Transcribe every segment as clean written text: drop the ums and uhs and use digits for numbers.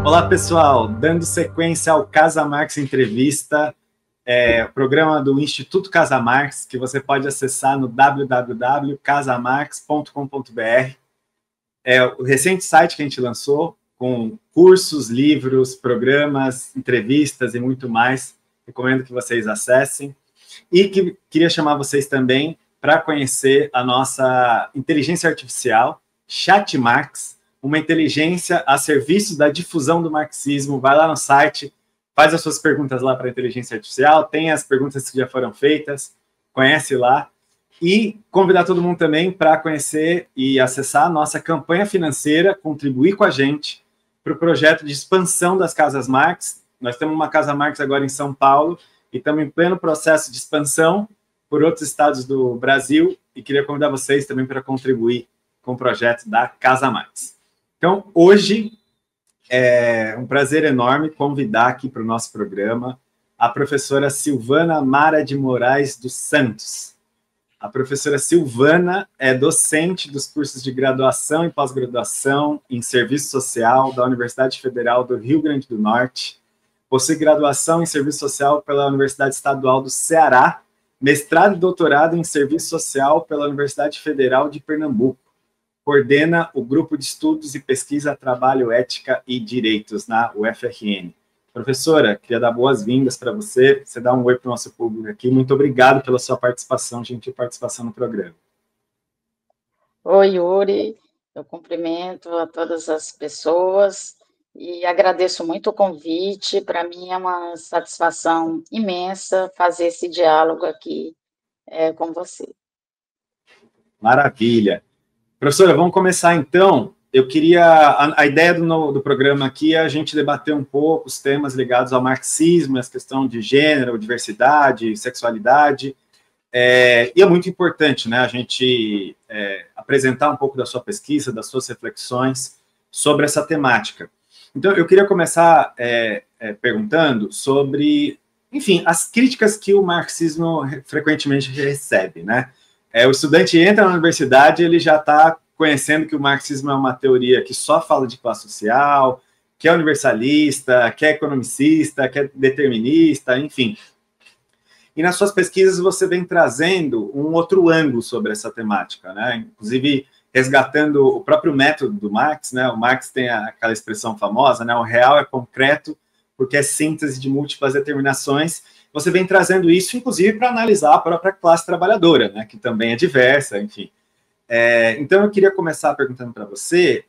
Olá, pessoal. Dando sequência ao Casa Marx Entrevista, programa do Instituto Casa Marx, que você pode acessar no www.casamarx.com.br. É o recente site que a gente lançou, com cursos, livros, programas, entrevistas e muito mais. Recomendo que vocês acessem. E queria chamar vocês também para conhecer a nossa inteligência artificial, ChatMarx, uma inteligência a serviço da difusão do marxismo. Vai lá no site, faz as suas perguntas lá para a inteligência artificial, tem as perguntas que já foram feitas, conhece lá. E convidar todo mundo também para conhecer e acessar a nossa campanha financeira, contribuir com a gente para o projeto de expansão das Casas Marx. Nós temos uma Casa Marx agora em São Paulo e estamos em pleno processo de expansão por outros estados do Brasil e queria convidar vocês também para contribuir com o projeto da Casa Marx. Então, hoje é um prazer enorme convidar aqui para o nosso programa a professora Silvana Mara de Moraes dos Santos. A professora Silvana é docente dos cursos de graduação e pós-graduação em Serviço Social da Universidade Federal do Rio Grande do Norte, possui graduação em Serviço Social pela Universidade Estadual do Ceará, mestrado e doutorado em Serviço Social pela Universidade Federal de Pernambuco. Coordena o Grupo de Estudos e Pesquisa Trabalho, Ética e Direitos na UFRN. Professora, queria dar boas-vindas para você. Você dá um oi para o nosso público aqui. Muito obrigado pela sua participação, gentil participação no programa. Oi, Yuri. Eu cumprimento a todas as pessoas e agradeço muito o convite. Para mim é uma satisfação imensa fazer esse diálogo aqui com você. Maravilha. Professora, vamos começar então. Eu queria, a ideia do programa aqui é a gente debater um pouco os temas ligados ao marxismo, as questões de gênero, diversidade, sexualidade, e é muito importante, né, a gente apresentar um pouco da sua pesquisa, das suas reflexões sobre essa temática. Então, eu queria começar perguntando sobre, enfim, as críticas que o marxismo frequentemente recebe, né? O estudante entra na universidade, ele já está conhecendo que o marxismo é uma teoria que só fala de classe social, que é universalista, que é economicista, que é determinista, enfim. E nas suas pesquisas você vem trazendo um outro ângulo sobre essa temática, né? Inclusive resgatando o próprio método do Marx, né? O Marx tem aquela expressão famosa, né? O real é concreto porque é síntese de múltiplas determinações. Você vem trazendo isso, inclusive, para analisar a própria classe trabalhadora, né? Que também é diversa, enfim. Então, eu queria começar perguntando para você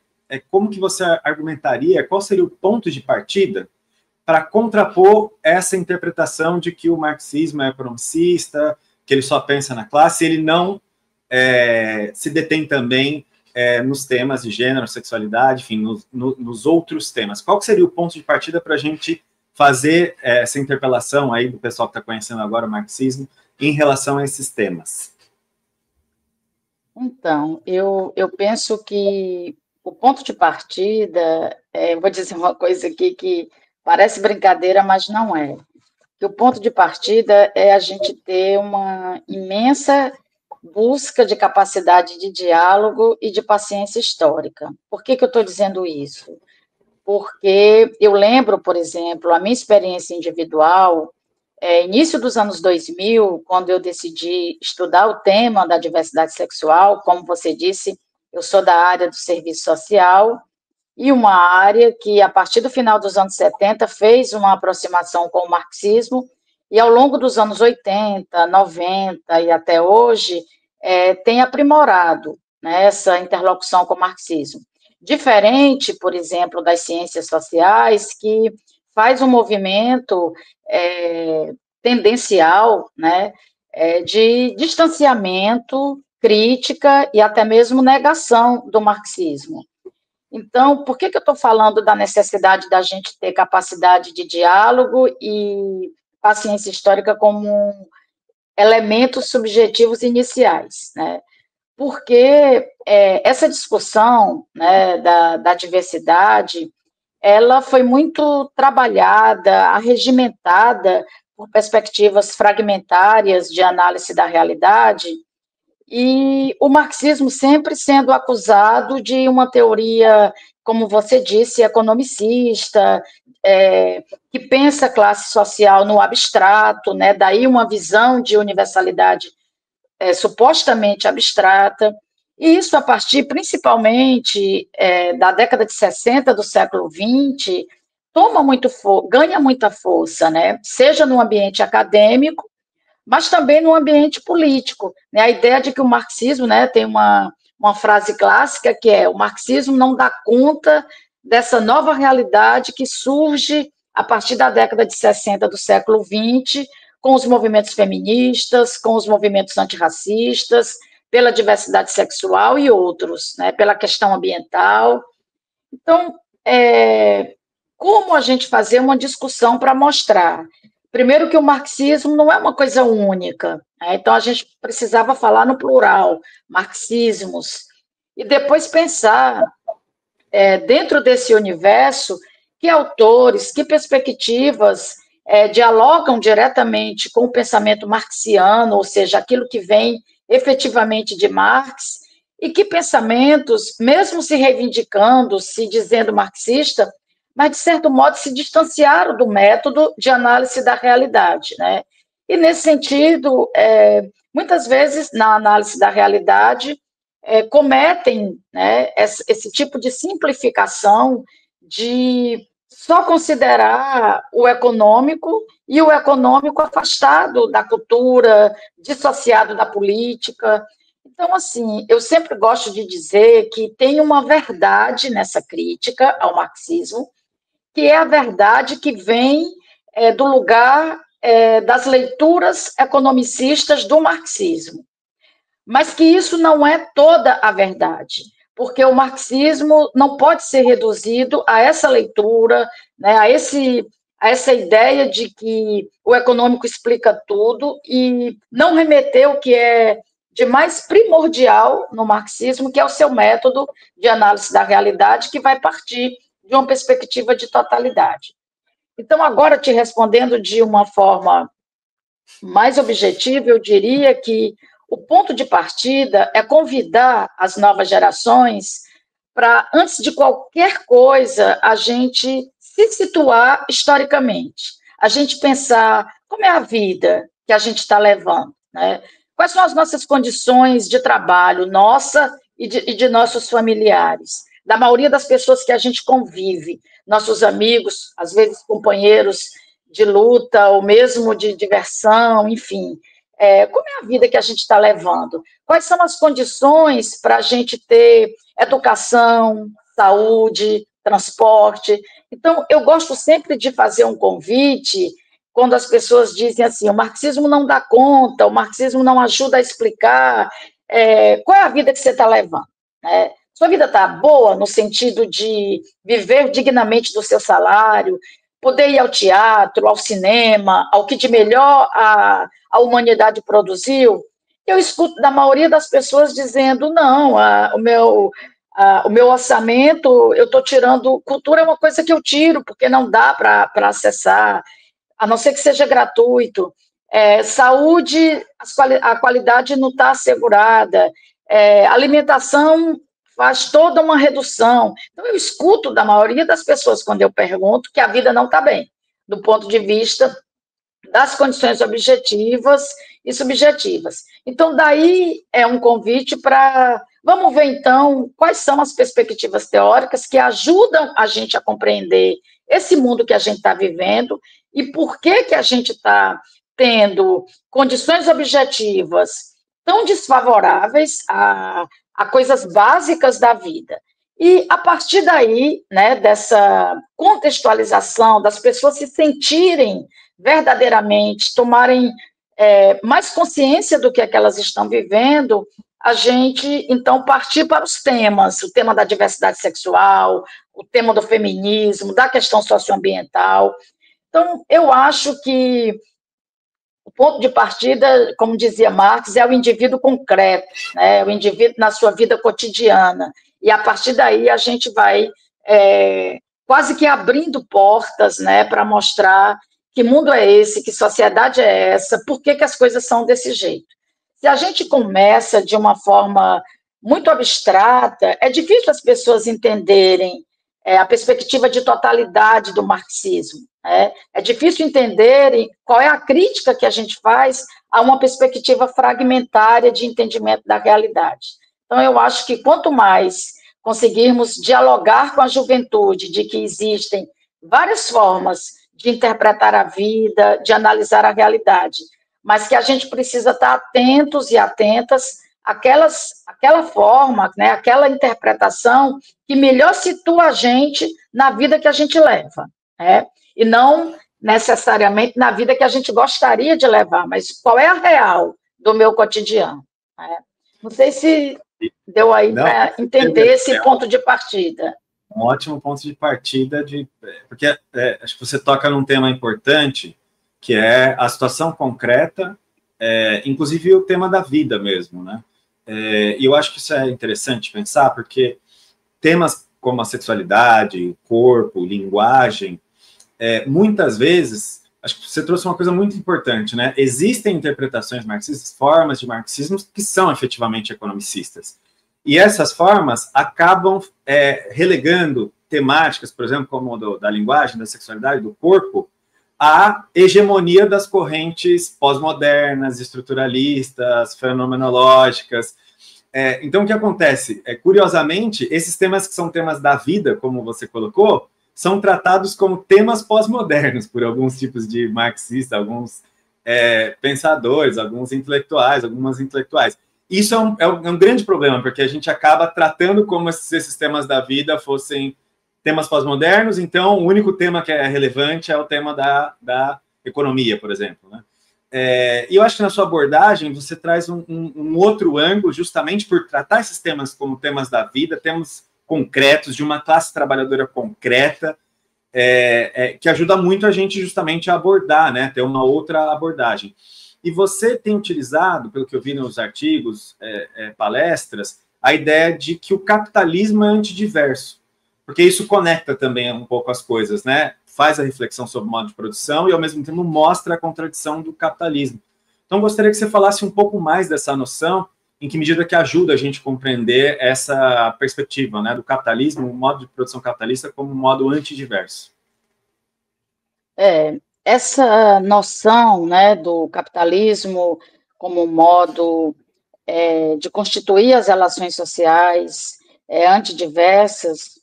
como que você argumentaria, qual seria o ponto de partida para contrapor essa interpretação de que o marxismo é economicista, que ele só pensa na classe, ele não se detém também nos temas de gênero, sexualidade, enfim, nos outros temas. Qual que seria o ponto de partida para a gente fazer essa interpelação aí do pessoal que está conhecendo agora o marxismo em relação a esses temas? Então, eu penso que o ponto de partida, vou dizer uma coisa aqui que parece brincadeira, mas não é. Que o ponto de partida é a gente ter uma imensa busca de capacidade de diálogo e de paciência histórica. Por que eu estou dizendo isso? Porque eu lembro, por exemplo, a minha experiência individual, início dos anos 2000, quando eu decidi estudar o tema da diversidade sexual, como você disse, eu sou da área do serviço social, e uma área que, a partir do final dos anos 70, fez uma aproximação com o marxismo, e ao longo dos anos 80, 90 e até hoje, tem aprimorado, né, essa interlocução com o marxismo. Diferente, por exemplo, das ciências sociais, que faz um movimento tendencial, né, de distanciamento, crítica e até mesmo negação do marxismo. Então, por que eu estou falando da necessidade da gente ter capacidade de diálogo e paciência histórica como elementos subjetivos iniciais, né? Porque essa discussão, né, da diversidade, ela foi muito trabalhada, arregimentada por perspectivas fragmentárias de análise da realidade, e o marxismo sempre sendo acusado de uma teoria, como você disse, economicista, que pensa a classe social no abstrato, né? Daí uma visão de universalidade supostamente abstrata, e isso a partir principalmente da década de 60 do século XX, ganha muita força, né? Seja no ambiente acadêmico, mas também no ambiente político, né? A ideia de que o marxismo, né, tem uma frase clássica que é: o marxismo não dá conta dessa nova realidade que surge a partir da década de 60 do século XX, com os movimentos feministas, com os movimentos antirracistas, pela diversidade sexual e outros, né, pela questão ambiental. Então, como a gente fazer uma discussão para mostrar, primeiro, que o marxismo não é uma coisa única, né? Então a gente precisava falar no plural, marxismos, e depois pensar, dentro desse universo, que autores, que perspectivas dialogam diretamente com o pensamento marxiano, ou seja, aquilo que vem efetivamente de Marx, e que pensamentos, mesmo se reivindicando, se dizendo marxista, mas, de certo modo, se distanciaram do método de análise da realidade, né? E, nesse sentido, muitas vezes, na análise da realidade, cometem, né, esse tipo de simplificação de só considerar o econômico, e o econômico afastado da cultura, dissociado da política. Então, assim, eu sempre gosto de dizer que tem uma verdade nessa crítica ao marxismo, que é a verdade que vem do lugar das leituras economicistas do marxismo. Mas que isso não é toda a verdade, porque o marxismo não pode ser reduzido a essa leitura, né, a essa ideia de que o econômico explica tudo, e não remeter o que é de mais primordial no marxismo, que é o seu método de análise da realidade, que vai partir de uma perspectiva de totalidade. Então, agora, te respondendo de uma forma mais objetiva, eu diria que o ponto de partida é convidar as novas gerações para, antes de qualquer coisa, a gente se situar historicamente, a gente pensar como é a vida que a gente está levando, né? Quais são as nossas condições de trabalho, nossa e de nossos familiares, da maioria das pessoas que a gente convive, nossos amigos, às vezes companheiros de luta, ou mesmo de diversão, enfim. Como é a vida que a gente está levando? Quais são as condições para a gente ter educação, saúde, transporte? Então, eu gosto sempre de fazer um convite quando as pessoas dizem assim: o marxismo não dá conta, o marxismo não ajuda a explicar. Qual é a vida que você está levando? Sua vida está boa no sentido de viver dignamente do seu salário, poder ir ao teatro, ao cinema, ao que de melhor a humanidade produziu? Eu escuto da maioria das pessoas dizendo: não, o meu orçamento, eu estou tirando, cultura é uma coisa que eu tiro, porque não dá para acessar, a não ser que seja gratuito. Saúde, a qualidade não está assegurada, alimentação faz toda uma redução. Então, eu escuto da maioria das pessoas, quando eu pergunto, que a vida não está bem, do ponto de vista das condições objetivas e subjetivas. Então, daí é um convite para... Vamos ver, então, quais são as perspectivas teóricas que ajudam a gente a compreender esse mundo que a gente está vivendo e por que a gente está tendo condições objetivas tão desfavoráveis a coisas básicas da vida. E, a partir daí, né, dessa contextualização, das pessoas se sentirem verdadeiramente, tomarem mais consciência do que é que elas estão vivendo, a gente, então, partir para os temas, o tema da diversidade sexual, o tema do feminismo, da questão socioambiental. Então, eu acho que o ponto de partida, como dizia Marx, é o indivíduo concreto, né? O indivíduo na sua vida cotidiana. E, a partir daí, a gente vai quase que abrindo portas, né, para mostrar que mundo é esse, que sociedade é essa, por que as coisas são desse jeito. Se a gente começa de uma forma muito abstrata, é difícil as pessoas entenderem a perspectiva de totalidade do marxismo. É difícil entenderem qual é a crítica que a gente faz a uma perspectiva fragmentária de entendimento da realidade. Então, eu acho que quanto mais conseguirmos dialogar com a juventude de que existem várias formas de interpretar a vida, de analisar a realidade, mas que a gente precisa estar atentos e atentas àquela forma, né, aquela interpretação que melhor situa a gente na vida que a gente leva, né? E não necessariamente na vida que a gente gostaria de levar, mas qual é a real do meu cotidiano, né? Não sei se deu aí para entender esse ponto de partida. Um ótimo ponto de partida, porque acho que você toca num tema importante, que é a situação concreta, inclusive o tema da vida mesmo, né? E eu acho que isso é interessante pensar, porque temas como a sexualidade, corpo, linguagem, muitas vezes, acho que você trouxe uma coisa muito importante, né? Existem interpretações marxistas, formas de marxismo que são efetivamente economicistas. E essas formas acabam relegando temáticas, por exemplo, como da linguagem, da sexualidade, do corpo, à hegemonia das correntes pós-modernas, estruturalistas, fenomenológicas. Então, o que acontece? Curiosamente, esses temas que são temas da vida, como você colocou, são tratados como temas pós-modernos por alguns tipos de marxistas, alguns pensadores, alguns intelectuais, algumas intelectuais. Isso é um grande problema, porque a gente acaba tratando como se esses temas da vida fossem temas pós-modernos, então o único tema que é relevante é o tema da economia, por exemplo, né? E eu acho que na sua abordagem você traz um outro ângulo, justamente por tratar esses temas como temas da vida, temas concretos, de uma classe trabalhadora concreta, que ajuda muito a gente justamente a abordar, né? Ter uma outra abordagem. E você tem utilizado, pelo que eu vi nos artigos, palestras, a ideia de que o capitalismo é antidiverso, porque isso conecta também um pouco as coisas, né? Faz a reflexão sobre o modo de produção e, ao mesmo tempo, mostra a contradição do capitalismo. Então, gostaria que você falasse um pouco mais dessa noção, em que medida que ajuda a gente a compreender essa perspectiva, né, do capitalismo, o modo de produção capitalista como um modo antidiverso. Essa noção, né, do capitalismo como um modo de constituir as relações sociais antidiversas,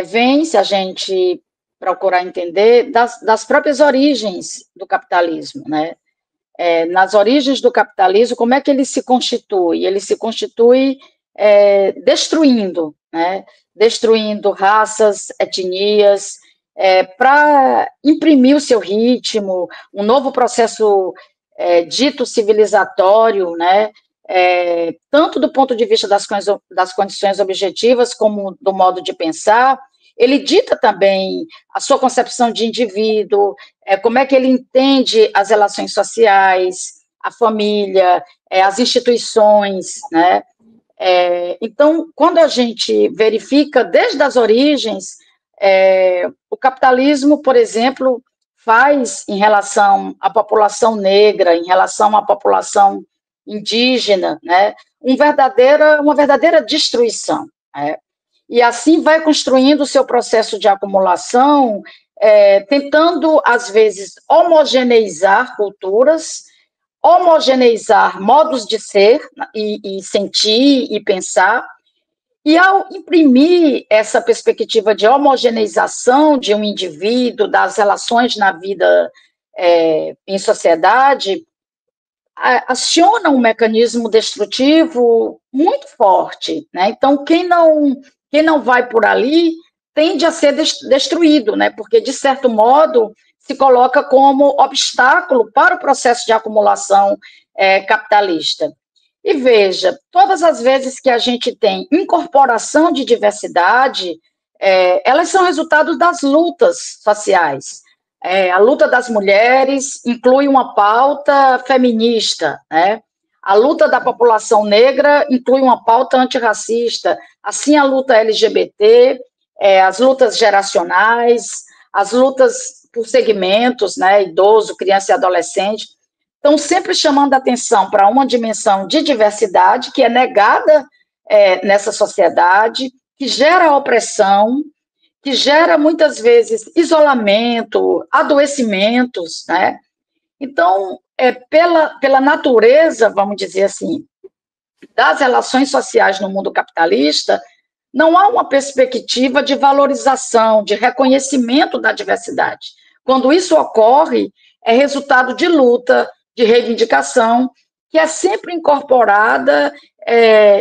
vem, se a gente procurar entender, das próprias origens do capitalismo, né? Nas origens do capitalismo, como é que ele se constitui? Ele se constitui destruindo, né? Destruindo raças, etnias, para imprimir o seu ritmo, um novo processo dito civilizatório, né? Tanto do ponto de vista das condições objetivas, como do modo de pensar. Ele dita também a sua concepção de indivíduo, como é que ele entende as relações sociais, a família, as instituições, né? Então, quando a gente verifica desde as origens, o capitalismo, por exemplo, faz em relação à população negra, em relação à população indígena, né, uma verdadeira destruição, né? E assim vai construindo o seu processo de acumulação, tentando, às vezes, homogeneizar culturas, homogeneizar modos de ser e sentir e pensar, e ao imprimir essa perspectiva de homogeneização de um indivíduo, das relações na vida em sociedade, aciona um mecanismo destrutivo muito forte, né? Então, quem não vai por ali tende a ser destruído, né? Porque, de certo modo, se coloca como obstáculo para o processo de acumulação capitalista. E veja, todas as vezes que a gente tem incorporação de diversidade, elas são resultado das lutas sociais. A luta das mulheres inclui uma pauta feminista, né? A luta da população negra inclui uma pauta antirracista, assim a luta LGBT, as lutas geracionais, as lutas por segmentos, né, idoso, criança e adolescente. estão sempre chamando a atenção para uma dimensão de diversidade que é negada nessa sociedade, que gera opressão, que gera muitas vezes isolamento, adoecimentos, né? Então, pela natureza, vamos dizer assim, das relações sociais no mundo capitalista, não há uma perspectiva de valorização, de reconhecimento da diversidade. Quando isso ocorre, é resultado de luta, de reivindicação, que é sempre incorporada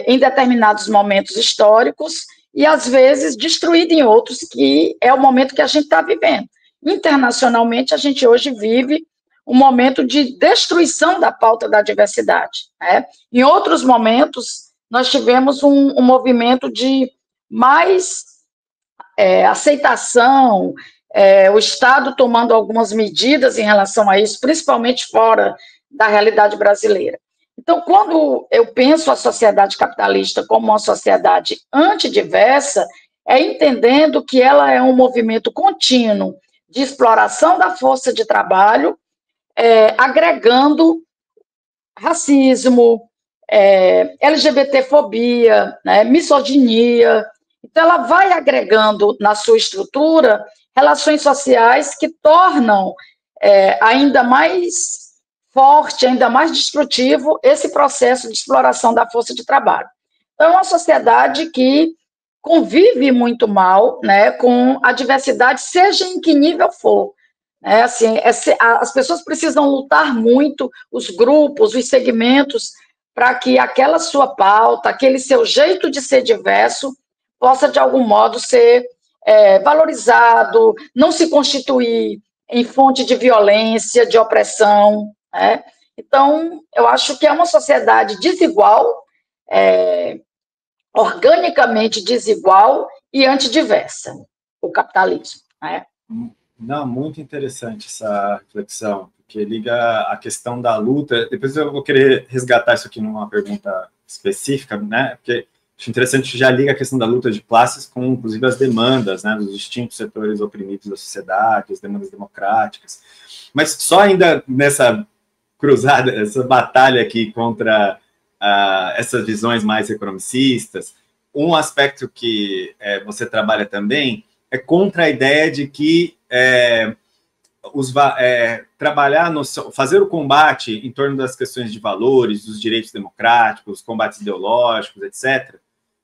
em determinados momentos históricos e, às vezes, destruída em outros, que é o momento que a gente está vivendo. Internacionalmente, a gente hoje vive um momento de destruição da pauta da diversidade, né? Em outros momentos, nós tivemos um movimento de mais aceitação, o Estado tomando algumas medidas em relação a isso, principalmente fora da realidade brasileira. Então, quando eu penso a sociedade capitalista como uma sociedade antidiversa, é entendendo que ela é um movimento contínuo de exploração da força de trabalho, agregando racismo, LGBTfobia, né, misoginia. Então, ela vai agregando na sua estrutura relações sociais que tornam ainda mais forte, ainda mais destrutivo esse processo de exploração da força de trabalho. Então, é uma sociedade que convive muito mal, né, com a diversidade, seja em que nível for. Assim, as pessoas precisam lutar muito, os grupos, os segmentos, para que aquela sua pauta, aquele seu jeito de ser diverso, possa, de algum modo, ser valorizado, não se constituir em fonte de violência, de opressão, né? Então, eu acho que é uma sociedade desigual, organicamente desigual e antidiversa, o capitalismo, né? Não, muito interessante essa reflexão, porque liga a questão da luta. Depois eu vou querer resgatar isso aqui numa pergunta específica, né? Porque acho interessante que já liga a questão da luta de classes com, inclusive, as demandas, né, dos distintos setores oprimidos da sociedade, as demandas democráticas. Mas só ainda nessa cruzada, essa batalha aqui contra essas visões mais economicistas, um aspecto que você trabalha também é contra a ideia de que trabalhar, fazer o combate em torno das questões de valores, dos direitos democráticos, combates ideológicos, etc.,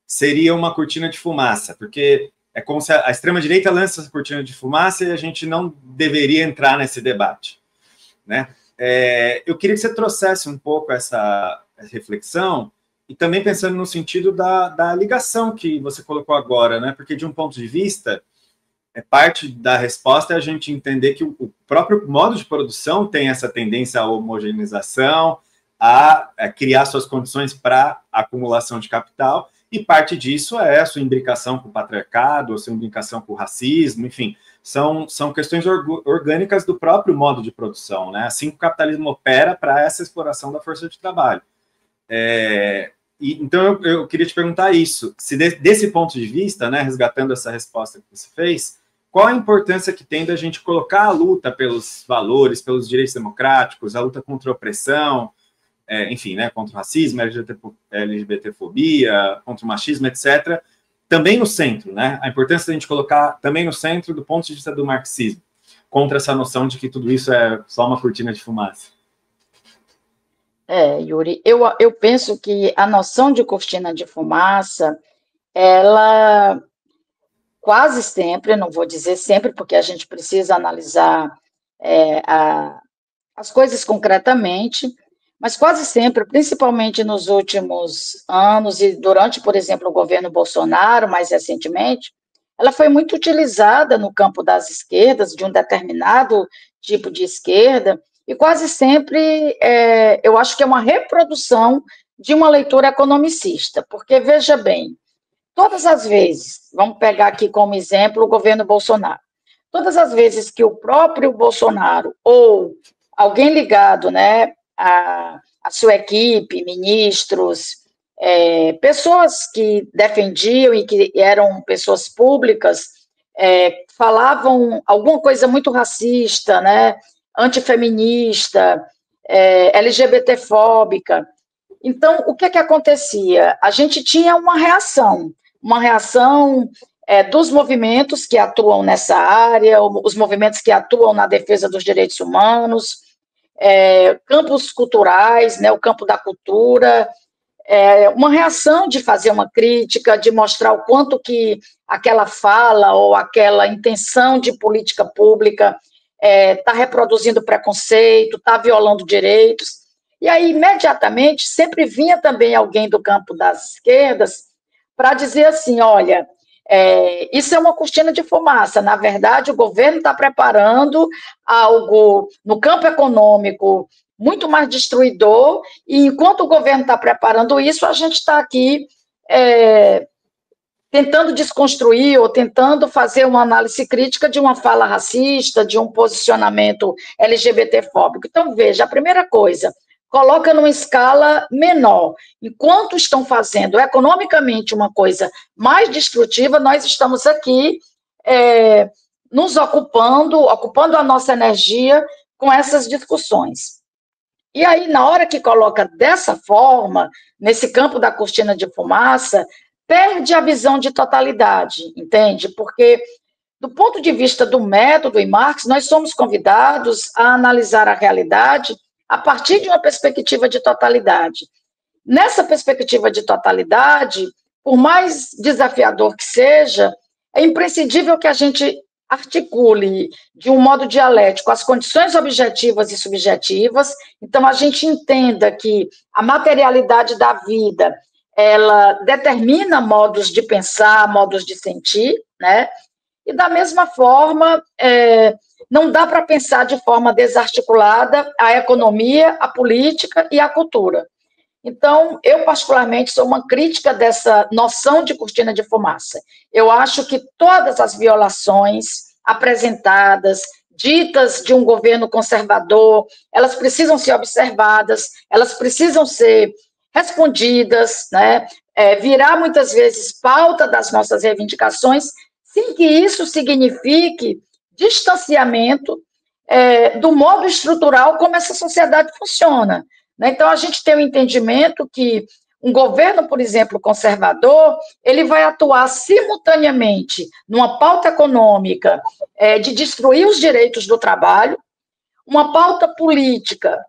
seria uma cortina de fumaça, porque é como se a extrema-direita lança essa cortina de fumaça e a gente não deveria entrar nesse debate, né? Eu queria que você trouxesse um pouco essa reflexão e também pensando no sentido da ligação que você colocou agora, né? Porque, de um ponto de vista, parte da resposta é a gente entender que o próprio modo de produção tem essa tendência à homogeneização, a criar suas condições para acumulação de capital, e parte disso é a sua imbricação com o patriarcado, a sua imbricação com o racismo, enfim, são questões orgânicas do próprio modo de produção, né? Assim que o capitalismo opera para essa exploração da força de trabalho. Então, eu queria te perguntar isso, se desse ponto de vista, né, resgatando essa resposta que você fez, qual a importância que tem da gente colocar a luta pelos valores, pelos direitos democráticos, a luta contra a opressão, enfim, né, contra o racismo, LGBTfobia, contra o machismo, etc., também no centro, né? A importância da gente colocar também no centro do ponto de vista do marxismo, contra essa noção de que tudo isso é só uma cortina de fumaça. Yuri, eu penso que a noção de cortina de fumaça, ela quase sempre, não vou dizer sempre, porque a gente precisa analisar as coisas concretamente, mas quase sempre, principalmente nos últimos anos e durante, por exemplo, o governo Bolsonaro, mais recentemente, ela foi muito utilizada no campo das esquerdas, de um determinado tipo de esquerda, e quase sempre eu acho que é uma reprodução de uma leitura economicista, porque, veja bem, todas as vezes, vamos pegar aqui como exemplo o governo Bolsonaro, todas as vezes que o próprio Bolsonaro ou alguém ligado, né, a sua equipe, ministros, pessoas que defendiam e que eram pessoas públicas, falavam alguma coisa muito racista, né, antifeminista, LGBTfóbica. Então, o que acontecia? A gente tinha uma reação dos movimentos que atuam nessa área, os movimentos que atuam na defesa dos direitos humanos, campos culturais, né, o campo da cultura, uma reação de fazer uma crítica, de mostrar o quanto que aquela fala ou aquela intenção de política pública está reproduzindo preconceito, está violando direitos. E aí, imediatamente, sempre vinha também alguém do campo das esquerdas para dizer assim, olha, isso é uma cortina de fumaça. Na verdade, o governo está preparando algo no campo econômico muito mais destruidor, e enquanto o governo está preparando isso, a gente está aqui tentando desconstruir ou tentando fazer uma análise crítica de uma fala racista, de um posicionamento LGBTfóbico. Então, veja, a primeira coisa, coloca numa escala menor. Enquanto estão fazendo economicamente uma coisa mais destrutiva, nós estamos aqui nos ocupando a nossa energia com essas discussões. E aí, na hora que coloca dessa forma, nesse campo da cortina de fumaça, perde a visão de totalidade, entende? Porque, do ponto de vista do método em Marx, nós somos convidados a analisar a realidade a partir de uma perspectiva de totalidade. Nessa perspectiva de totalidade, por mais desafiador que seja, é imprescindível que a gente articule de um modo dialético as condições objetivas e subjetivas. Então, a gente entenda que a materialidade da vida, ela determina modos de pensar, modos de sentir, né? E, da mesma forma, não dá para pensar de forma desarticulada a economia, a política e a cultura. Então, eu particularmente sou uma crítica dessa noção de cortina de fumaça. Eu acho que todas as violações apresentadas, ditas de um governo conservador, elas precisam ser observadas, elas precisam ser respondidas, né? Virar muitas vezes pauta das nossas reivindicações, sem que isso signifique distanciamento do modo estrutural como essa sociedade funciona. Então, a gente tem o entendimento que um governo, por exemplo, conservador, ele vai atuar simultaneamente numa pauta econômica de destruir os direitos do trabalho, uma pauta política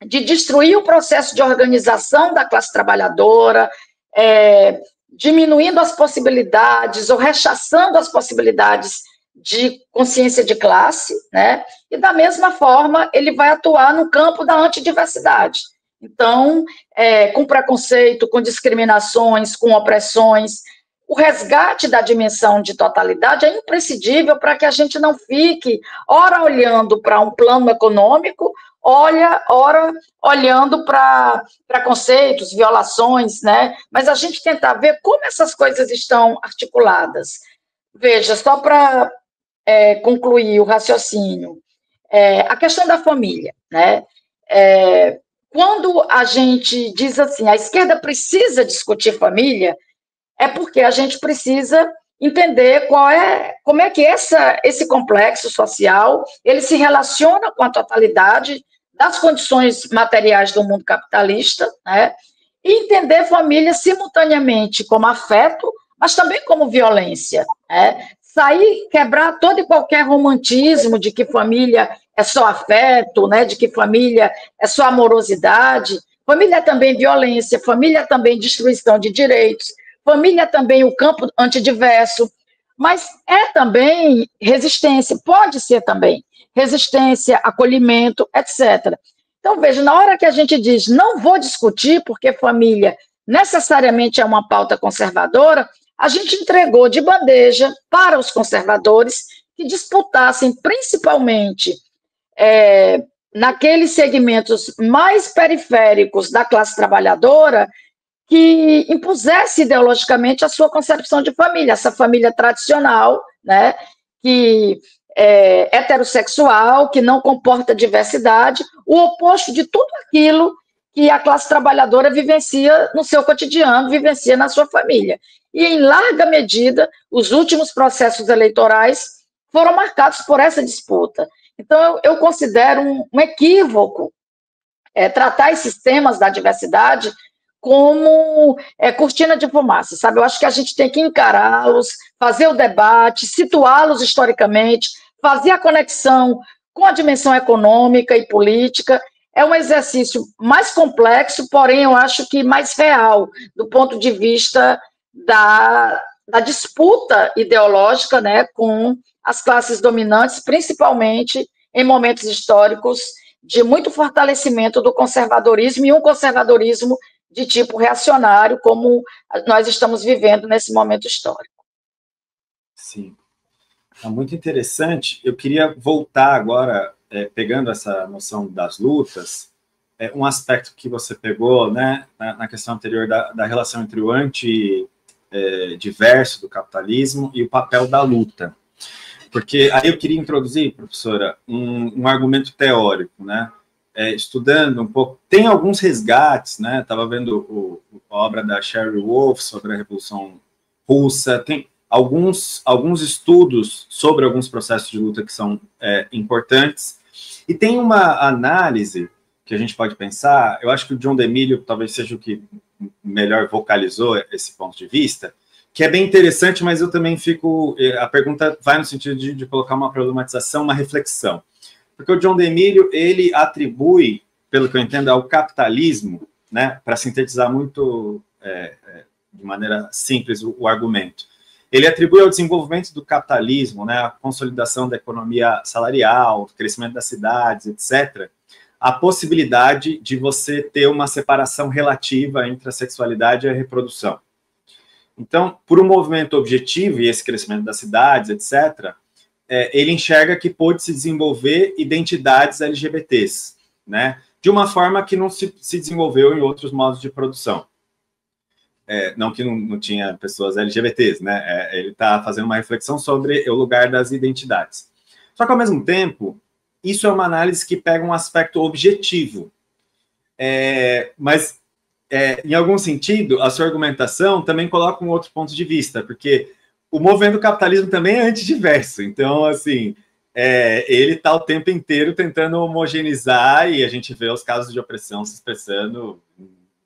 de destruir o processo de organização da classe trabalhadora, diminuindo as possibilidades ou rechaçando as possibilidades de consciência de classe, né? E, da mesma forma, ele vai atuar no campo da antidiversidade. Então, com preconceito, com discriminações, com opressões, o resgate da dimensão de totalidade é imprescindível para que a gente não fique, ora olhando para um plano econômico, ora olhando para preconceitos, violações, né? Mas a gente tentar ver como essas coisas estão articuladas. Veja, só para concluir o raciocínio, a questão da família, né? Quando a gente diz assim, a esquerda precisa discutir família, é porque a gente precisa entender como é que esse complexo social ele se relaciona com a totalidade das condições materiais do mundo capitalista, né? E entender família simultaneamente como afeto, mas também como violência, né? Quebrar todo e qualquer romantismo de que família é só afeto, né? De que família é só amorosidade. Família é também violência, família é também destruição de direitos, família é também o campo antidiverso, mas é também resistência, pode ser também resistência, acolhimento, etc. Então, veja, na hora que a gente diz não vou discutir porque família necessariamente é uma pauta conservadora, a gente entregou de bandeja para os conservadores que disputassem principalmente naqueles segmentos mais periféricos da classe trabalhadora, que impusesse ideologicamente a sua concepção de família, essa família tradicional, né, que é heterossexual, que não comporta diversidade, o oposto de tudo aquilo que a classe trabalhadora vivencia no seu cotidiano, vivencia na sua família. E, em larga medida, os últimos processos eleitorais foram marcados por essa disputa. Então, eu considero um equívoco tratar esses temas da diversidade como cortina de fumaça, sabe? Eu acho que a gente tem que encará-los, fazer o debate, situá-los historicamente, fazer a conexão com a dimensão econômica e política. É um exercício mais complexo, porém, eu acho que mais real, do ponto de vista da disputa ideológica, né, com as classes dominantes, principalmente em momentos históricos de muito fortalecimento do conservadorismo, e um conservadorismo de tipo reacionário, como nós estamos vivendo nesse momento histórico. Sim. É muito interessante. Eu queria voltar agora, pegando essa noção das lutas, um aspecto que você pegou, né, na questão anterior da relação entre o anti-diverso do capitalismo e o papel da luta. Porque aí eu queria introduzir, professora, um argumento teórico, né? Estudando um pouco, tem alguns resgates, né? Estava vendo a obra da Sherry Wolf sobre a Revolução Russa, tem alguns estudos sobre alguns processos de luta que são importantes, e tem uma análise que a gente pode pensar, eu acho que o John DeMillo talvez seja o que melhor vocalizou esse ponto de vista, que é bem interessante, mas eu também fico... A pergunta vai no sentido de colocar uma problematização, uma reflexão. Porque o John DeMillo, ele atribui, pelo que eu entendo, ao capitalismo, né, para sintetizar muito de maneira simples o argumento, ele atribui ao desenvolvimento do capitalismo, né, a consolidação da economia salarial, o crescimento das cidades, etc., a possibilidade de você ter uma separação relativa entre a sexualidade e a reprodução. Então, por um movimento objetivo, e esse crescimento das cidades, etc., ele enxerga que pôde se desenvolver identidades LGBTs, né, de uma forma que não se desenvolveu em outros modos de produção. Não que não tinha pessoas LGBTs, né, ele está fazendo uma reflexão sobre o lugar das identidades. Só que, ao mesmo tempo, isso é uma análise que pega um aspecto objetivo, mas, em algum sentido, a sua argumentação também coloca um outro ponto de vista, porque o movimento do capitalismo também é antidiverso, então, assim, ele está o tempo inteiro tentando homogeneizar, e a gente vê os casos de opressão se expressando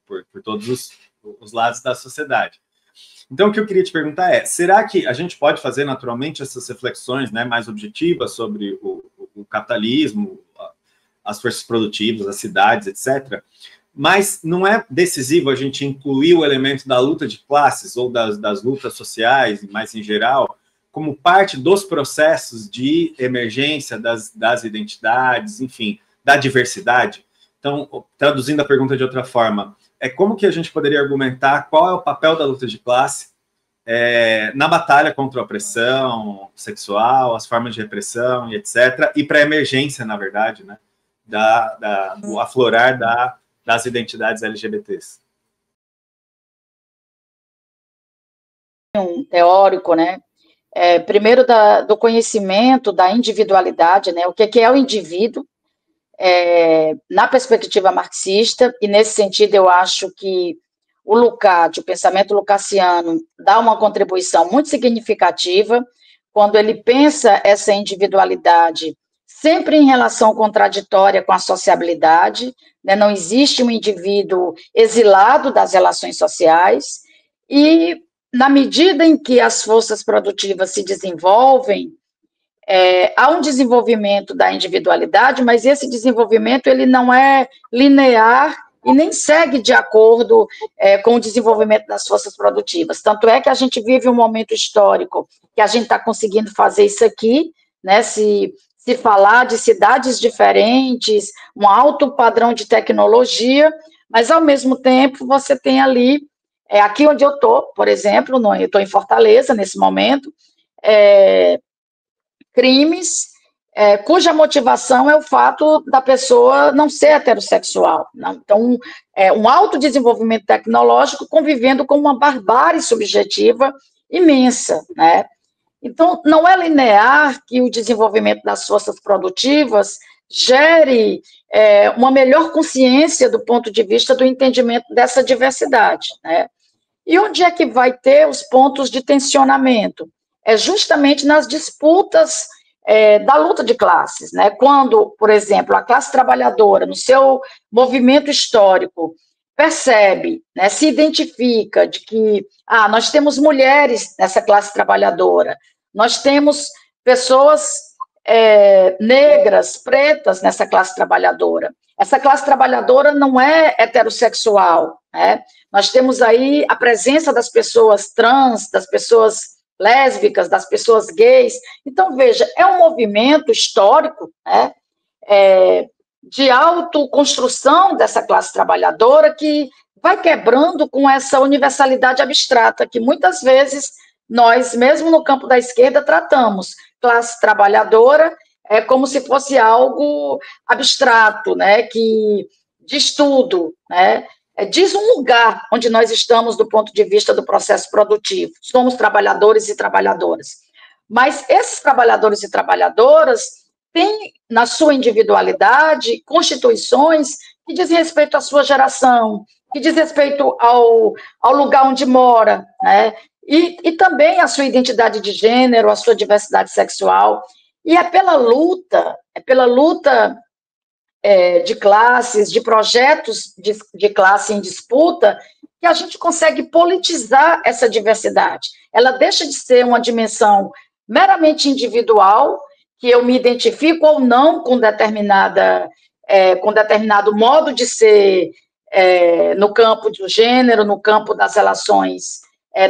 por todos os lados da sociedade. Então, o que eu queria te perguntar será que a gente pode fazer naturalmente essas reflexões, né, mais objetivas sobre o capitalismo, as forças produtivas, as cidades, etc., mas não é decisivo a gente incluir o elemento da luta de classes ou das lutas sociais, mais em geral, como parte dos processos de emergência das identidades, enfim, da diversidade? Então, traduzindo a pergunta de outra forma, como que a gente poderia argumentar qual é o papel da luta de classe na batalha contra a opressão sexual, as formas de repressão e etc., e para a emergência, na verdade, né, do aflorar das identidades LGBTs. Um teórico, né? Primeiro do conhecimento da individualidade, né? O que é o indivíduo, na perspectiva marxista, e nesse sentido eu acho que o Lukács, o pensamento lucassiano, dá uma contribuição muito significativa quando ele pensa essa individualidade sempre em relação contraditória com a sociabilidade, né? Não existe um indivíduo exilado das relações sociais, e na medida em que as forças produtivas se desenvolvem, há um desenvolvimento da individualidade, mas esse desenvolvimento ele não é linear e nem segue de acordo com o desenvolvimento das forças produtivas. Tanto é que a gente vive um momento histórico que a gente está conseguindo fazer isso aqui, né? Se falar de cidades diferentes, um alto padrão de tecnologia, mas, ao mesmo tempo, você tem ali, aqui onde eu estou, por exemplo, eu estou em Fortaleza, nesse momento, crimes cuja motivação é o fato da pessoa não ser heterossexual. Não? Então, um alto desenvolvimento tecnológico convivendo com uma barbárie subjetiva imensa, né? Então, não é linear que o desenvolvimento das forças produtivas gere uma melhor consciência do ponto de vista do entendimento dessa diversidade, né? E onde é que vai ter os pontos de tensionamento? É justamente nas disputas da luta de classes, né? Quando, por exemplo, a classe trabalhadora, no seu movimento histórico, percebe, né, se identifica de que nós temos mulheres nessa classe trabalhadora, nós temos pessoas negras, pretas nessa classe trabalhadora. Essa classe trabalhadora não é heterossexual, né? Nós temos aí a presença das pessoas trans, das pessoas lésbicas, das pessoas gays. Então, veja, é um movimento histórico, né, de autoconstrução dessa classe trabalhadora que vai quebrando com essa universalidade abstrata que muitas vezes nós, mesmo no campo da esquerda, tratamos. Classe trabalhadora é como se fosse algo abstrato, né, de estudo, né, diz um lugar onde nós estamos do ponto de vista do processo produtivo. Somos trabalhadores e trabalhadoras. Mas esses trabalhadores e trabalhadoras têm, na sua individualidade, constituições que dizem respeito à sua geração, que diz respeito ao lugar onde mora, né? E também à sua identidade de gênero, à sua diversidade sexual. E é pela luta de classes, de projetos de classe em disputa, que a gente consegue politizar essa diversidade. Ela deixa de ser uma dimensão meramente individual, que eu me identifico ou não com determinado modo de ser no campo do gênero, no campo das relações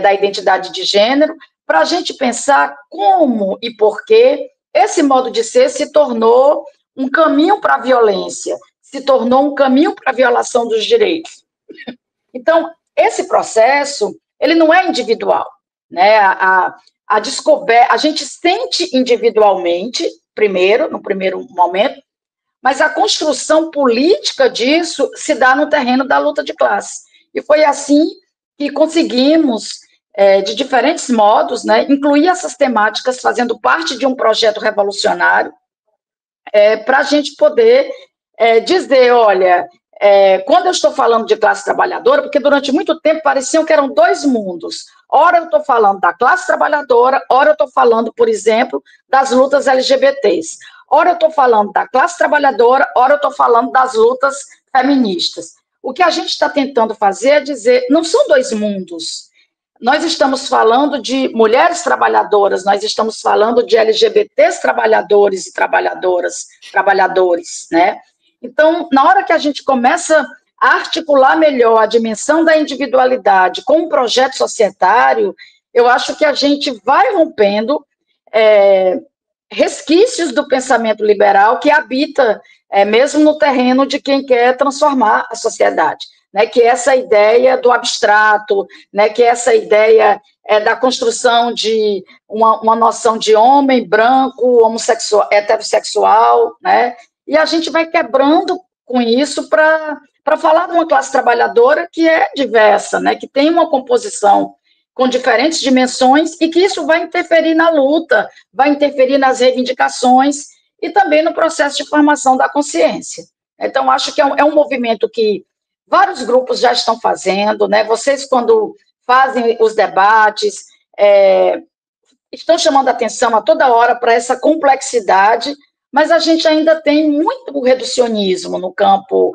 da identidade de gênero, para a gente pensar como e por que esse modo de ser se tornou um caminho para a violência, se tornou um caminho para a violação dos direitos. Então, esse processo, ele não é individual, né? A descoberta, a gente sente individualmente, no primeiro momento, mas a construção política disso se dá no terreno da luta de classe. E foi assim que conseguimos, de diferentes modos, né, incluir essas temáticas fazendo parte de um projeto revolucionário, para a gente poder dizer, olha, quando eu estou falando de classe trabalhadora, porque durante muito tempo pareciam que eram dois mundos. Ora eu estou falando da classe trabalhadora, ora eu estou falando, por exemplo, das lutas LGBTs. Ora eu estou falando da classe trabalhadora, ora eu estou falando das lutas feministas. O que a gente está tentando fazer é dizer, não são dois mundos. Nós estamos falando de mulheres trabalhadoras, nós estamos falando de LGBTs trabalhadores e trabalhadores, né? Então, na hora que a gente começa a articular melhor a dimensão da individualidade com um projeto societário, eu acho que a gente vai rompendo resquícios do pensamento liberal que habita mesmo no terreno de quem quer transformar a sociedade. Né, que é essa ideia do abstrato, né, que é essa ideia da construção de uma noção de homem branco, homossexual, heterossexual, né, e a gente vai quebrando com isso para falar de uma classe trabalhadora que é diversa, né, que tem uma composição com diferentes dimensões e que isso vai interferir na luta, vai interferir nas reivindicações e também no processo de formação da consciência. Então, acho que é um movimento que vários grupos já estão fazendo, né? Vocês, quando fazem os debates, estão chamando a atenção a toda hora para essa complexidade, mas a gente ainda tem muito reducionismo no campo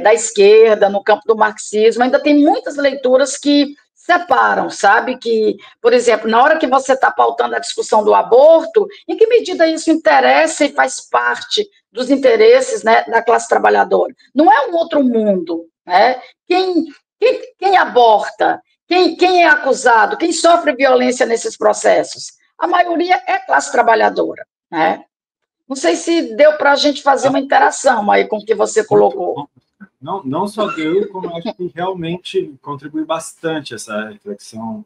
da esquerda, no campo do marxismo, ainda tem muitas leituras que separam, sabe? Que, por exemplo, na hora que você está pautando a discussão do aborto, em que medida isso interessa e faz parte dos interesses, né, da classe trabalhadora? Não é um outro mundo, né? Quem aborta, quem é acusado, quem sofre violência nesses processos? A maioria é classe trabalhadora, né? Não sei se deu para a gente fazer uma interação aí com o que você colocou. Não só deu, como acho que realmente contribui bastante essa reflexão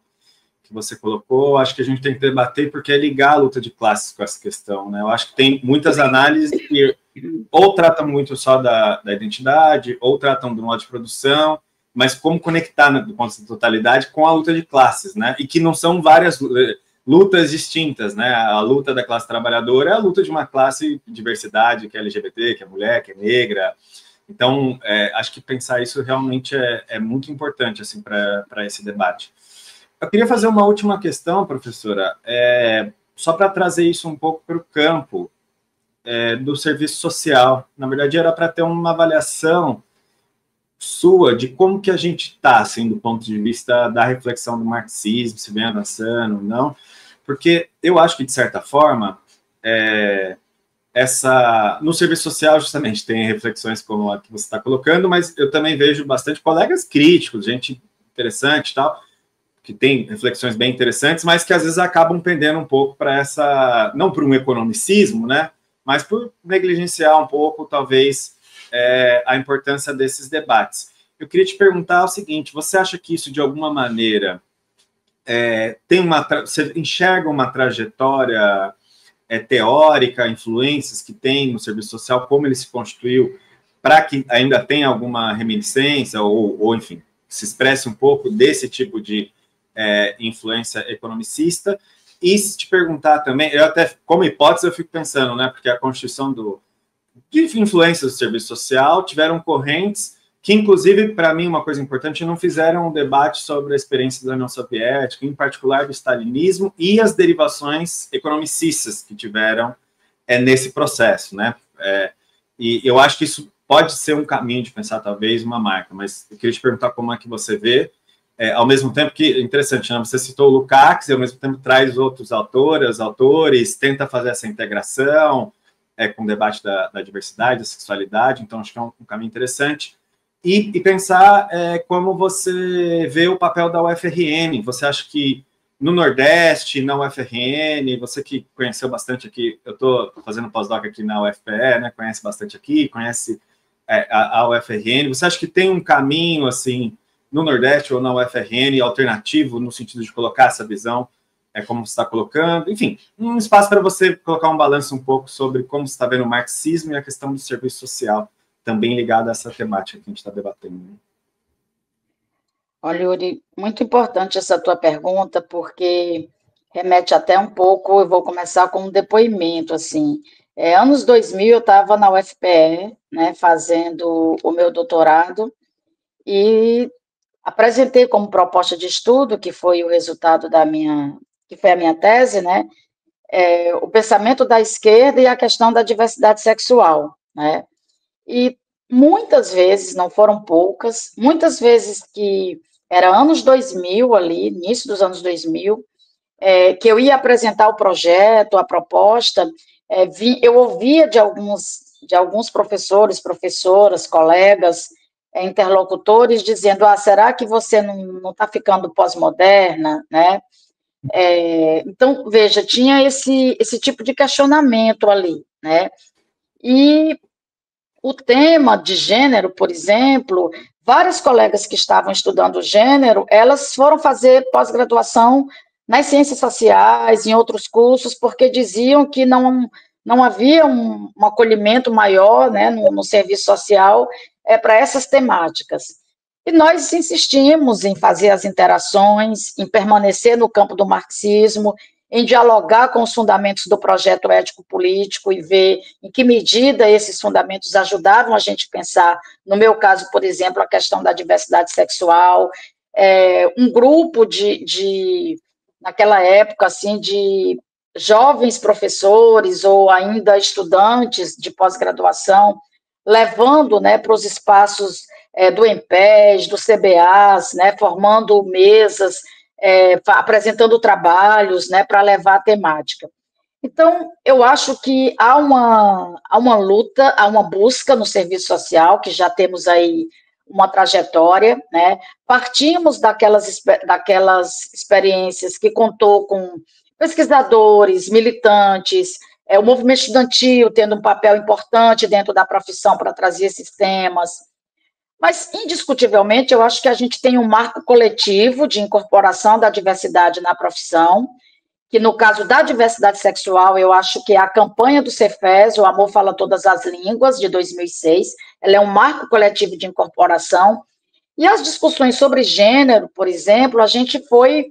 que você colocou. Acho que a gente tem que debater, porque é ligar a luta de classes com essa questão, né? Eu acho que tem muitas análises que ou tratam muito só da identidade, ou tratam do modo de produção, mas como conectar, do ponto de totalidade, com a luta de classes, né? E que não são várias lutas distintas, né? A luta da classe trabalhadora é a luta de uma classe de diversidade, que é LGBT, que é mulher, que é negra. Então, acho que pensar isso realmente é muito importante assim, para esse debate. Eu queria fazer uma última questão, professora. só para trazer isso um pouco para o campo do serviço social. Na verdade, era para ter uma avaliação sua de como que a gente está, assim, do ponto de vista da reflexão do marxismo, se vem avançando ou não, porque eu acho que, de certa forma, no serviço social, justamente, tem reflexões como a que você está colocando, mas eu também vejo bastante colegas críticos, gente interessante e tal, que tem reflexões bem interessantes, mas que às vezes acabam pendendo um pouco para essa, não por um economicismo, né, mas por negligenciar um pouco, talvez, a importância desses debates. Eu queria te perguntar o seguinte, você acha que isso, de alguma maneira, você enxerga uma trajetória teórica, influências que tem no serviço social, como ele se constituiu, para que ainda tenha alguma reminiscência, ou enfim, se expresse um pouco desse tipo de influência economicista? E se te perguntar também, eu até, como hipótese, eu fico pensando, né, porque a constituição de influências do serviço social tiveram correntes que, inclusive, para mim, uma coisa importante, não fizeram um debate sobre a experiência da União Soviética, em particular do stalinismo e as derivações economicistas que tiveram nesse processo, né? E eu acho que isso pode ser um caminho de pensar, talvez, uma marca, mas eu queria te perguntar como é que você vê, ao mesmo tempo que, interessante, né? Você citou o Lukács, e ao mesmo tempo traz outros autores, tenta fazer essa integração com o debate da diversidade, da sexualidade, então acho que é um caminho interessante. E pensar como você vê o papel da UFRN. Você acha que no Nordeste, na UFRN, você que conheceu bastante aqui, eu estou fazendo pós-doc aqui na UFPE, né, conhece bastante aqui, conhece a UFRN, você acha que tem um caminho, assim, no Nordeste ou na UFRN, alternativo, no sentido de colocar essa visão, como você está colocando, enfim, um espaço para você colocar um balanço um pouco sobre como você está vendo o marxismo e a questão do serviço social, também ligado a essa temática que a gente está debatendo. Olha, Yuri, muito importante essa tua pergunta, porque remete até um pouco, eu vou começar com um depoimento, assim. Anos 2000, eu estava na UFPE, né, fazendo o meu doutorado, e apresentei como proposta de estudo, que foi o resultado que foi a minha tese, né, o pensamento da esquerda e a questão da diversidade sexual, né, e muitas vezes, não foram poucas, muitas vezes que era anos 2000 ali, início dos anos 2000, que eu ia apresentar o projeto, a proposta, eu ouvia de alguns professores, professoras, colegas, interlocutores, dizendo, será que você não está ficando pós-moderna, né? Então, veja, tinha esse tipo de questionamento ali, né? E o tema de gênero, por exemplo, várias colegas que estavam estudando gênero, elas foram fazer pós-graduação nas ciências sociais, em outros cursos, porque diziam que não havia um acolhimento maior, né, no serviço social para essas temáticas. E nós insistimos em fazer as interações, em permanecer no campo do marxismo, em dialogar com os fundamentos do projeto ético-político e ver em que medida esses fundamentos ajudavam a gente a pensar, no meu caso, por exemplo, a questão da diversidade sexual, um grupo naquela época, assim, de jovens professores ou ainda estudantes de pós-graduação, levando, né, para os espaços do EMPES, do CBAs, né, formando mesas, apresentando trabalhos, né, para levar a temática. Então, eu acho que há uma luta, há uma busca no serviço social, que já temos aí uma trajetória, né? Partimos daquelas experiências que contou com pesquisadores, militantes, o movimento estudantil tendo um papel importante dentro da profissão para trazer esses temas. Mas, indiscutivelmente, eu acho que a gente tem um marco coletivo de incorporação da diversidade na profissão, que no caso da diversidade sexual, eu acho que a campanha do Cefes, o Amor Fala Todas as Línguas, de 2006, ela é um marco coletivo de incorporação, e as discussões sobre gênero, por exemplo, a gente foi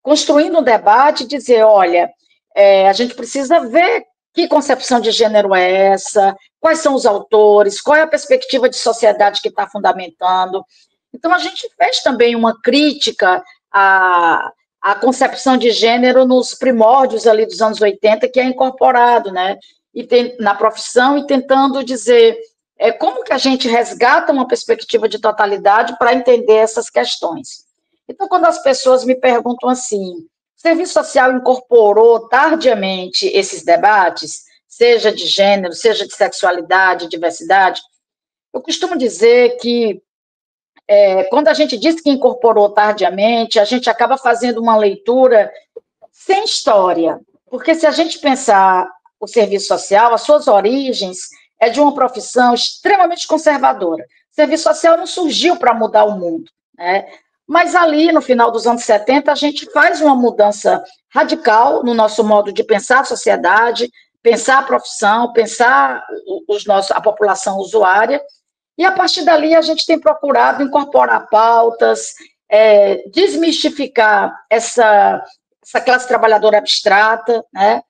construindo um debate e dizer, olha, a gente precisa ver que concepção de gênero é essa, quais são os autores, qual é a perspectiva de sociedade que está fundamentando. Então, a gente fez também uma crítica a concepção de gênero nos primórdios ali dos anos 80, que é incorporado, né, na profissão, e tentando dizer como que a gente resgata uma perspectiva de totalidade para entender essas questões. Então, quando as pessoas me perguntam assim, o serviço social incorporou tardiamente esses debates, seja de gênero, seja de sexualidade, diversidade, eu costumo dizer que quando a gente diz que incorporou tardiamente, a gente acaba fazendo uma leitura sem história, porque se a gente pensar o serviço social, as suas origens é de uma profissão extremamente conservadora. O serviço social não surgiu para mudar o mundo, né? Mas ali, no final dos anos 70, a gente faz uma mudança radical no nosso modo de pensar a sociedade, pensar a profissão, pensar a população usuária, e a partir dali a gente tem procurado incorporar pautas, desmistificar essa classe trabalhadora abstrata, né?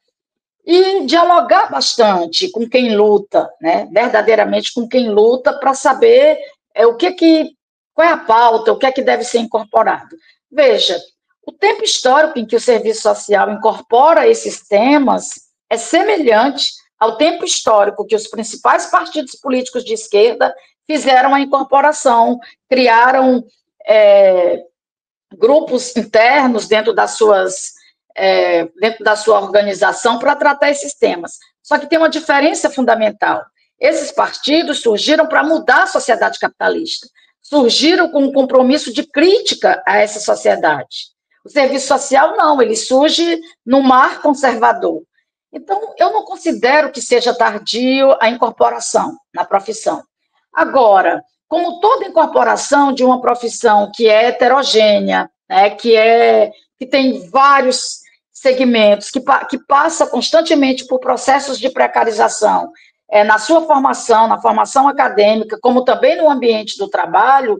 E dialogar bastante com quem luta, né? Verdadeiramente com quem luta, para saber qual é a pauta, o que é que deve ser incorporado. Veja, o tempo histórico em que o serviço social incorpora esses temas é semelhante ao tempo histórico que os principais partidos políticos de esquerda fizeram a incorporação, criaram grupos internos dentro da sua organização para tratar esses temas. Só que tem uma diferença fundamental. Esses partidos surgiram para mudar a sociedade capitalista, surgiram com um compromisso de crítica a essa sociedade. O serviço social, não, ele surge no mar conservador. Então, eu não considero que seja tardio a incorporação na profissão. Agora, como toda incorporação de uma profissão que é heterogênea, né, que tem vários segmentos, que passa constantemente por processos de precarização, na sua formação, na formação acadêmica, como também no ambiente do trabalho,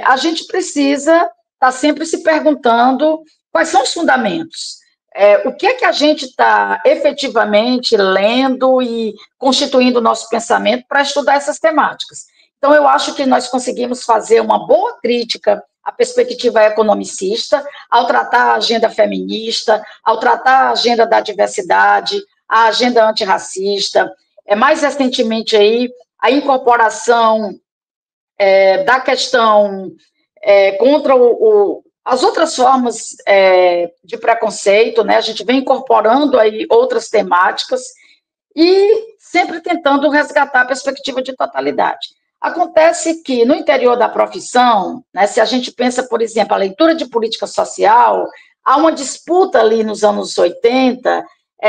a gente precisa estar sempre se perguntando quais são os fundamentos. O que é que a gente está efetivamente lendo e constituindo o nosso pensamento para estudar essas temáticas. Então, eu acho que nós conseguimos fazer uma boa crítica à perspectiva economicista, ao tratar a agenda feminista, ao tratar a agenda da diversidade, a agenda antirracista, mais recentemente aí, a incorporação da questão contra as outras formas de preconceito, né? A gente vem incorporando aí outras temáticas e sempre tentando resgatar a perspectiva de totalidade. Acontece que, no interior da profissão, né, se a gente pensa, por exemplo, a leitura de política social, há uma disputa ali nos anos 80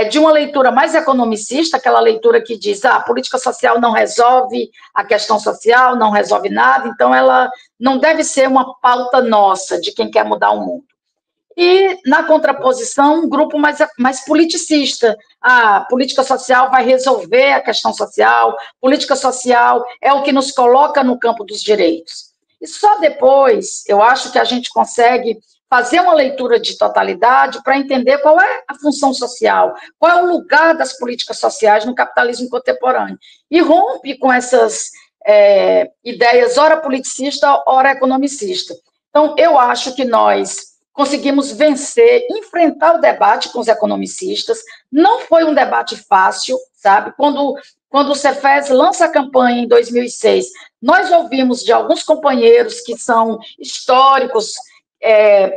de uma leitura mais economicista, aquela leitura que diz a política social não resolve a questão social, não resolve nada, então ela não deve ser uma pauta nossa, de quem quer mudar o mundo. E, na contraposição, um grupo mais politicista. A política social vai resolver a questão social, política social é o que nos coloca no campo dos direitos. E só depois, eu acho que a gente consegue fazer uma leitura de totalidade para entender qual é a função social, qual é o lugar das políticas sociais no capitalismo contemporâneo. E rompe com essas ideias, ora politicista, ora economicista. Então, eu acho que nós conseguimos vencer, enfrentar o debate com os economicistas. Não foi um debate fácil, sabe? Quando o Cefes lança a campanha em 2006, nós ouvimos de alguns companheiros que são históricos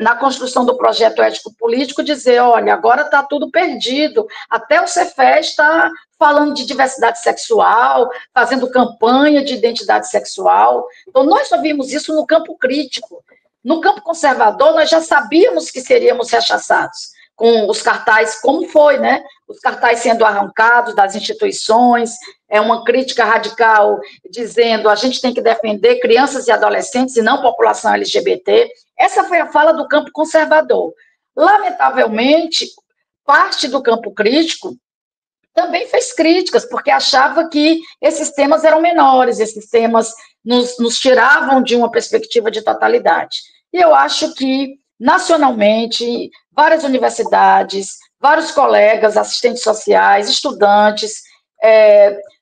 na construção do projeto ético-político dizer, olha, agora está tudo perdido, até o Cefes está falando de diversidade sexual, fazendo campanha de identidade sexual. Então, nós ouvimos isso no campo crítico. No campo conservador, nós já sabíamos que seríamos rechaçados com os cartazes, como foi, né? Os cartazes sendo arrancados das instituições, uma crítica radical dizendo a gente tem que defender crianças e adolescentes e não população LGBT. Essa foi a fala do campo conservador. Lamentavelmente, parte do campo crítico também fez críticas, porque achava que esses temas eram menores, esses temas nos tiravam de uma perspectiva de totalidade. E eu acho que, nacionalmente, várias universidades, vários colegas, assistentes sociais, estudantes,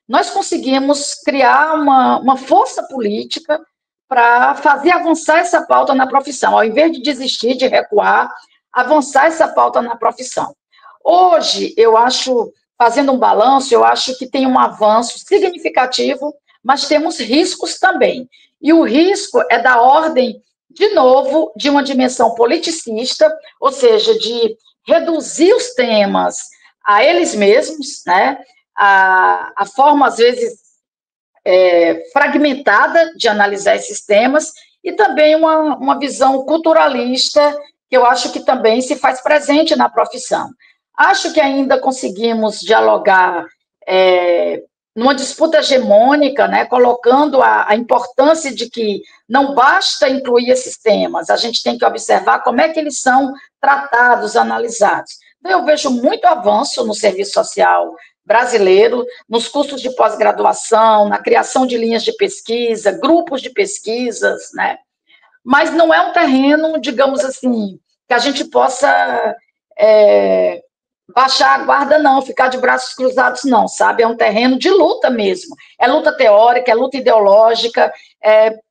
nós conseguimos criar uma força política para fazer avançar essa pauta na profissão. Ao invés de desistir, de recuar, avançar essa pauta na profissão. Hoje, eu acho, fazendo um balanço, eu acho que tem um avanço significativo, mas temos riscos também. E o risco é da ordem, de novo, de uma dimensão politicista, ou seja, de reduzir os temas a eles mesmos, né? A forma, às vezes, fragmentada de analisar esses temas, e também uma visão culturalista, que eu acho que também se faz presente na profissão. Acho que ainda conseguimos dialogar numa disputa hegemônica, né, colocando a importância de que não basta incluir esses temas, a gente tem que observar como é que eles são tratados, analisados. Então, eu vejo muito avanço no serviço social brasileiro, nos cursos de pós-graduação, na criação de linhas de pesquisa, grupos de pesquisas, né? Mas não é um terreno, digamos assim, que a gente possa baixar a guarda, não, ficar de braços cruzados, não, sabe? É um terreno de luta mesmo. É luta teórica, é luta ideológica,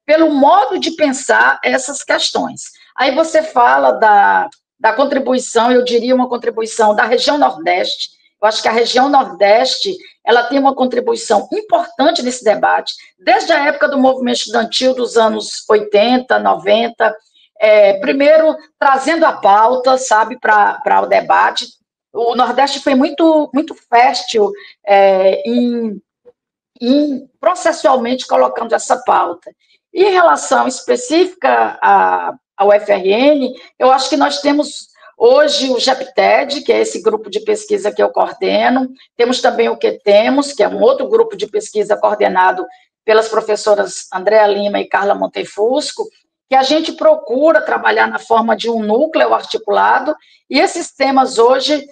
pelo modo de pensar essas questões. Aí você fala da contribuição, eu diria uma contribuição da região Nordeste. Eu acho que a região Nordeste, ela tem uma contribuição importante nesse debate, desde a época do movimento estudantil dos anos 80, 90, primeiro trazendo a pauta, sabe, para o debate. O Nordeste foi muito, muito fértil em processualmente colocando essa pauta. E em relação específica ao UFRN, eu acho que nós temos hoje o GEPTED, que é esse grupo de pesquisa que eu coordeno, temos também o QTEMOS, que é um outro grupo de pesquisa coordenado pelas professoras Andréa Lima e Carla Montefusco, que a gente procura trabalhar na forma de um núcleo articulado, e esses temas hoje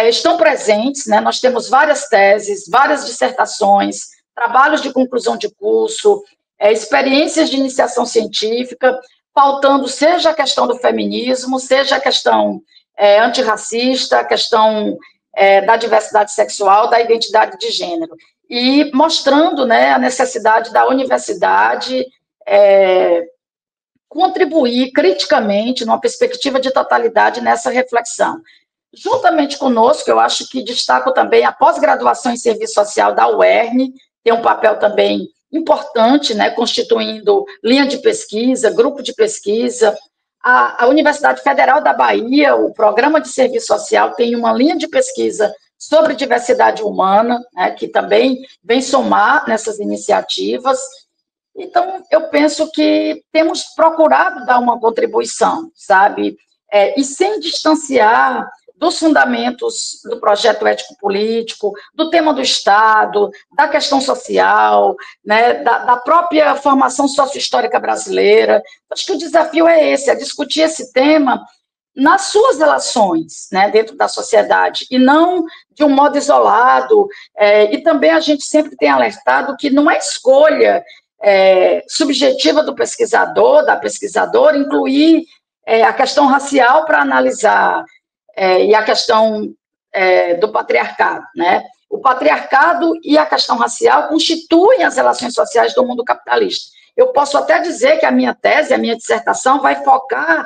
estão presentes, né? Nós temos várias teses, várias dissertações, trabalhos de conclusão de curso, experiências de iniciação científica, pautando seja a questão do feminismo, seja a questão antirracista, a questão da diversidade sexual, da identidade de gênero, e mostrando, né, a necessidade da universidade contribuir criticamente, numa perspectiva de totalidade, nessa reflexão. Juntamente conosco, eu acho que destaco também a pós-graduação em serviço social da UERN, tem um papel também importante, né, constituindo linha de pesquisa, grupo de pesquisa. A Universidade Federal da Bahia, o Programa de Serviço Social, tem uma linha de pesquisa sobre diversidade humana, né, que também vem somar nessas iniciativas. Então, eu penso que temos procurado dar uma contribuição, sabe? E sem distanciar dos fundamentos do projeto ético-político, do tema do Estado, da questão social, né, da própria formação socio-histórica brasileira. Acho que o desafio é esse, é discutir esse tema nas suas relações, né, dentro da sociedade, e não de um modo isolado. E também a gente sempre tem alertado que não é escolha subjetiva do pesquisador, da pesquisadora, incluir a questão racial para analisar e a questão do patriarcado, né? O patriarcado e a questão racial constituem as relações sociais do mundo capitalista. Eu posso até dizer que a minha tese, a minha dissertação vai focar,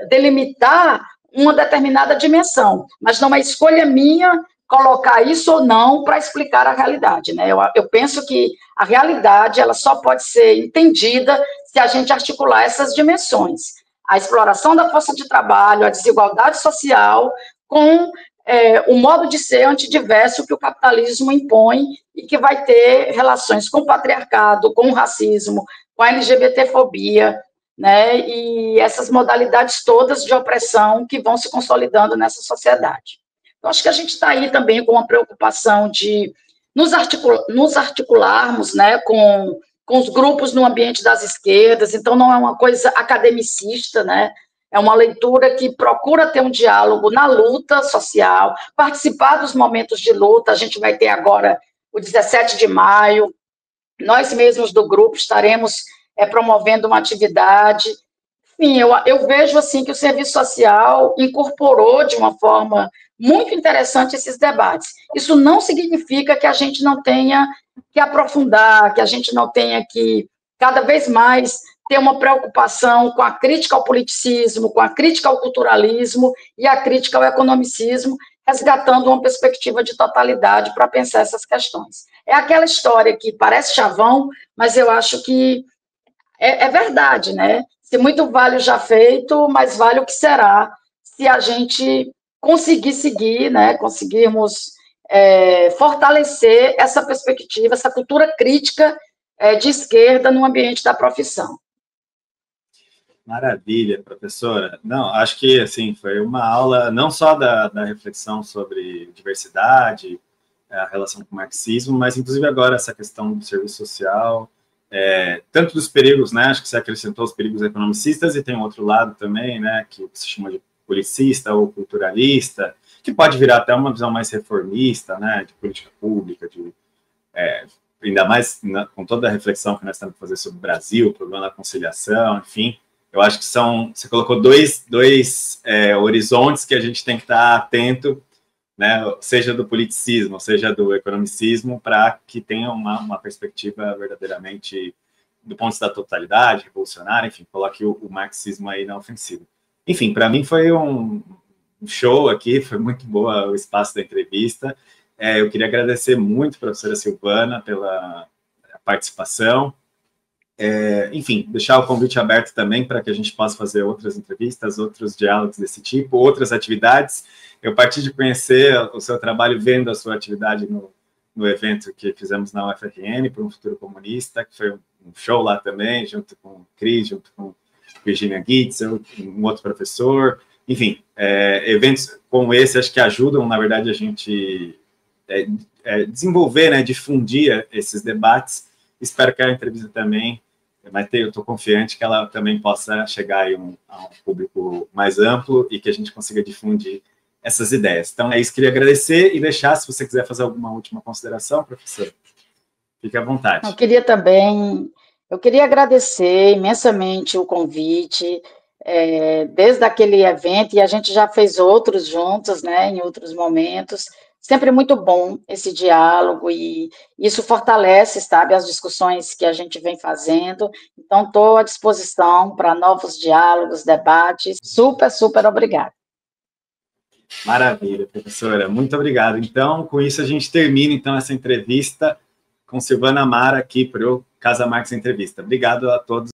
delimitar uma determinada dimensão, mas não é escolha minha colocar isso ou não para explicar a realidade, né? Eu penso que a realidade ela só pode ser entendida se a gente articular essas dimensões. A exploração da força de trabalho, a desigualdade social, com o modo de ser antidiverso que o capitalismo impõe e que vai ter relações com o patriarcado, com o racismo, com a LGBTfobia, né? E essas modalidades todas de opressão que vão se consolidando nessa sociedade. Eu acho que a gente está aí também com uma preocupação de nos articularmos, né, com os grupos no ambiente das esquerdas, então não é uma coisa academicista, né? É uma leitura que procura ter um diálogo na luta social, participar dos momentos de luta. A gente vai ter agora o 17 de maio, nós mesmos do grupo estaremos promovendo uma atividade. Enfim, eu vejo assim que o serviço social incorporou de uma forma muito interessante esses debates. Isso não significa que a gente não tenha que aprofundar, que a gente não tenha que, cada vez mais, ter uma preocupação com a crítica ao politicismo, com a crítica ao culturalismo e a crítica ao economicismo, resgatando uma perspectiva de totalidade para pensar essas questões. É aquela história que parece chavão, mas eu acho que é verdade, né? Se muito vale o já feito, mais vale o que será, se a gente conseguir seguir, né? Conseguirmos fortalecer essa perspectiva, essa cultura crítica de esquerda no ambiente da profissão. Maravilha, professora. Não, acho que assim foi uma aula não só da reflexão sobre diversidade, a relação com o marxismo, mas inclusive agora essa questão do serviço social, tanto dos perigos, né? Acho que você acrescentou os perigos economicistas e tem um outro lado também, né? Que se chama de politicista ou culturalista, que pode virar até uma visão mais reformista, né? De política pública, ainda mais com toda a reflexão que nós temos que fazer sobre o Brasil, o problema da conciliação, enfim. Eu acho que você colocou dois horizontes que a gente tem que estar atento, né, seja do politicismo, seja do economicismo, para que tenha uma perspectiva verdadeiramente do ponto de vista da totalidade, revolucionária, enfim, coloque o marxismo aí na ofensiva. Enfim, para mim foi um show aqui, foi muito boa o espaço da entrevista. Eu queria agradecer muito a professora Silvana pela participação. Enfim, deixar o convite aberto também para que a gente possa fazer outras entrevistas, outros diálogos desse tipo, outras atividades. Eu parti de conhecer o seu trabalho vendo a sua atividade no evento que fizemos na UFRN, por um futuro comunista, que foi um show lá também, junto com o Cris, junto com Virginia Gitzel, um outro professor. Enfim, eventos como esse acho que ajudam, na verdade, a gente desenvolver, né, difundir esses debates. Espero que a entrevista também, eu estou confiante que ela também possa chegar aí a um público mais amplo e que a gente consiga difundir essas ideias. Então, é isso que eu queria agradecer e deixar, se você quiser fazer alguma última consideração, professor, fique à vontade. Eu queria agradecer imensamente o convite, desde aquele evento, e a gente já fez outros juntos, né, em outros momentos. Sempre muito bom esse diálogo e isso fortalece, sabe, as discussões que a gente vem fazendo. Então, estou à disposição para novos diálogos, debates. Super, super obrigada. Maravilha, professora. Muito obrigado. Então, com isso, a gente termina, então, essa entrevista com Silvana Amara aqui para o Casa Marx Entrevista. Obrigado a todos.